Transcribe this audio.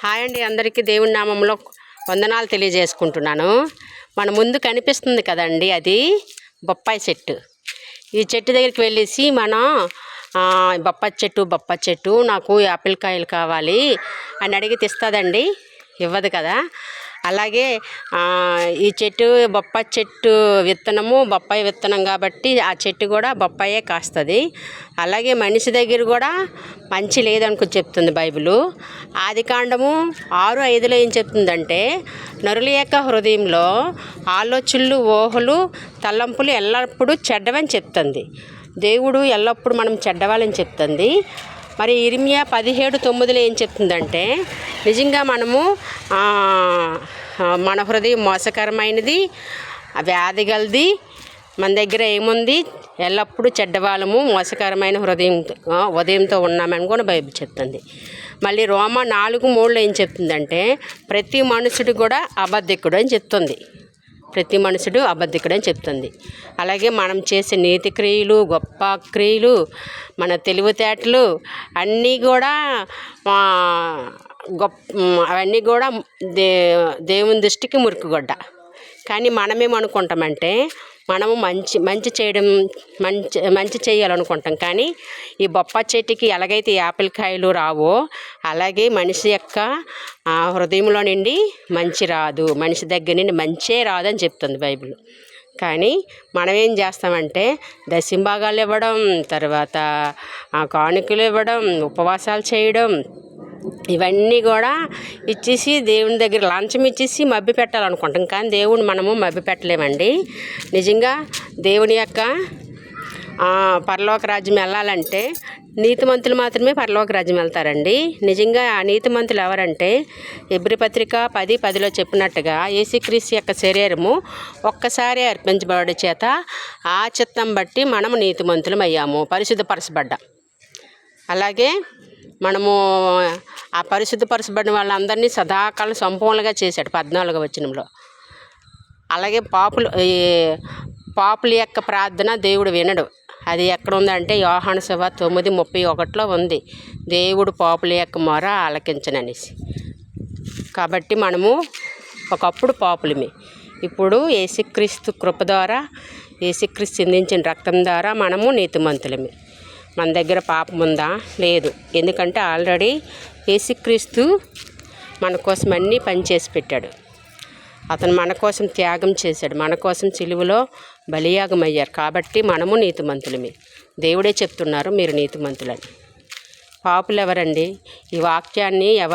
Hi అండి, అందరికీ దేవుని నామంలో వందనాలు తెలియజేసుకుంటున్నాను. మన ముందు కనిపిస్తుంది కదండి, అది బొప్పాయి చెట్టు. ఈ చెట్టు దగ్గరికి వెళ్ళేసి మనం బొప్పాయి చెట్టు నాకు యాపిల్ కాయలు కావాలి అని అడిగితే ఇస్తుందండి? ఇవ్వదు కదా. అలాగే ఈ చెట్టు బొప్పాయి చెట్టు విత్తనము బొప్పాయి విత్తనం కాబట్టి ఆ చెట్టు కూడా బొప్పాయే కాస్తుంది. అలాగే మనిషి దగ్గర కూడా మంచి లేదనుకుని చెప్తుంది బైబిలు. ఆదికాండము 6:5 ఏం చెప్తుందంటే, నరుల యొక్క హృదయంలో ఆలోచనలు, ఊహలు, తలంపులు ఎల్లప్పుడూ చెడ్డవని చెప్తుంది. దేవుడు ఎల్లప్పుడూ మనం చెడ్డవాళ్ళని చెప్తుంది. మరి ఇర్మియా 17:9 ఏం చెప్తుందంటే, నిజంగా మనము మన హృదయం మోసకరమైనది, వ్యాధి గలది, మన దగ్గర ఏముంది, ఎల్లప్పుడూ చెడ్డవాళ్ళము, మోసకరమైన ఉదయంతో ఉన్నామని కూడా బైబిల్ చెప్తుంది. మళ్ళీ రోమా 4:3 ఏం చెప్తుందంటే, ప్రతి మనుషుడు కూడా అబద్ధికుడు అని చెప్తుంది. ప్రతి మనుషుడు అబద్ధికుడు అని చెప్తుంది. అలాగే మనం చేసే నీతి క్రియలు, గొప్ప క్రియలు, మన తెలివితేటలు అన్నీ కూడా అవన్నీ కూడా దేవుని దృష్టికి మురికిగొడ్డ. కానీ మనమేమనుకుంటామంటే, మనము మంచి చేయడం మంచి చేయాలనుకుంటాం. కానీ ఈ బొప్పాయి చెట్టుకి ఎలాగైతే యాపిల్ కాయలు రావో, అలాగే మనిషి యొక్క హృదయంలో నుండి మంచి రాదు, మనిషి దగ్గర నుండి మంచే రాదని చెప్తుంది బైబిల్. కానీ మనం ఏం చేస్తామంటే, దశంభాగాలు ఇవ్వడం, తర్వాత కానుకలు ఇవ్వడం, ఉపవాసాలు చేయడం, ఇవన్నీ కూడా ఇచ్చేసి దేవుని దగ్గర లంచం ఇచ్చేసి మభ్య పెట్టాలనుకుంటాం. కానీ దేవుని మనము మభ్య పెట్టలేమండి. నిజంగా దేవుని యొక్క పరలోక రాజ్యం వెళ్ళాలంటే నీతిమంతులు మాత్రమే పరలోక రాజ్యం వెళ్తారండి. నిజంగా ఆ నీతిమంతులు ఎవరంటే, హెబ్రీ పత్రిక 10:10 చెప్పినట్టుగా యేసుక్రీస్తు యొక్క శరీరము ఒక్కసారి అర్పించబడే చేత ఆ చిత్తం బట్టి మనము నీతిమంతులం అయ్యాము, పరిశుద్ధపరచబడ్డాం. అలాగే మనము ఆ పరిశుద్ధపరచబడిన వాళ్ళందరినీ సదాకాలం సంపూర్ణంగా చేశాడు 14వ వచనంలో. అలాగే పాపుల యొక్క ప్రార్థన దేవుడు వినడు. అది ఎక్కడ ఉందంటే, యోహాను సువార్త 9:31 ఉంది, దేవుడు పాపుల యొక్క మొర ఆలకించననేసి. కాబట్టి మనము ఒకప్పుడు పాపులమే, ఇప్పుడు యేసుక్రీస్తు కృప ద్వారా, యేసుక్రీస్తు చిందించిన రక్తం ద్వారా మనము నీతిమంతులమే. మన దగ్గర పాపం ఉందా? లేదు. ఎందుకంటే ఆల్రెడీ యేసుక్రీస్తు మన కోసం అన్నీ పనిచేసి పెట్టాడు. అతను మన కోసం త్యాగం చేశాడు, మన కోసం సిలువలో బలియాగం అయ్యారు. కాబట్టి మనము నీతిమంతులమే. దేవుడే చెప్తున్నారు మీరు నీతిమంతులని. పాపులు ఎవరండి? ఈ వాక్యాన్ని